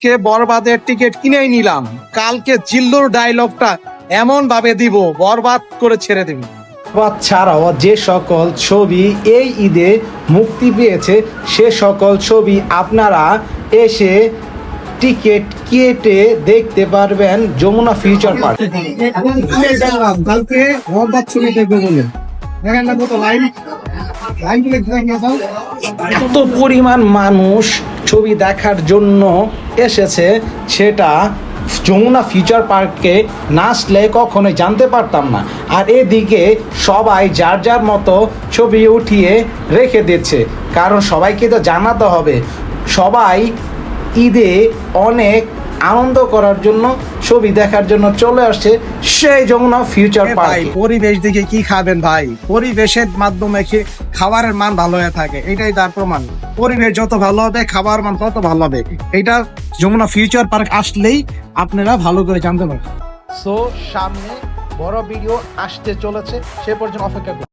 আজকে বরবাদের টিকিট কিনেই নিলাম, কালকে জিল্লুর ডায়লগটা এমন ভাবে দিব বরবাদ করে ছেড়ে দিব। বরবাদ ছাড়াও যে সকল ছবি এই ঈদে মুক্তি পেয়েছে সে সকল ছবি আপনারা এসে টিকিট কেটে দেখতে পারবেন যমুনা ফিউচার পার্ক। কালকে বরবাদ ছবি দেখবো বলে এত পরিমাণ মানুষ ছবি দেখার জন্য এসেছে, সেটা যমুনা ফিউচার পার্কে না আসলে কখনোই জানতে পারতাম না। আর এদিকে সবাই যার যার মতো ছবি উঠিয়ে রেখে দিচ্ছে, কারণ সবাইকে তো জানাতে হবে। সবাই ঈদে অনেক আনন্দ করার জন্য ছবি দেখার জন্য চলে আসছে সেই যমুনা ফিউচার ভাই পার্ক। পরিবেশ দিকে কি খাবেন ভাই, পরিবেশের মাধ্যমে কি খাবারের মান ভালো হয়ে থাকে, এটাই তার প্রমাণ। পরিবেশ যত ভালো হবে খাবার মান তত ভালো হবে, এটা যমুনা ফিউচার পার্ক আসলেই আপনারা ভালো করে জানতে পারবেন। সো সামনে বড় ভিডিও আসতে চলেছে, সে পর্যন্ত অপেক্ষা করুন।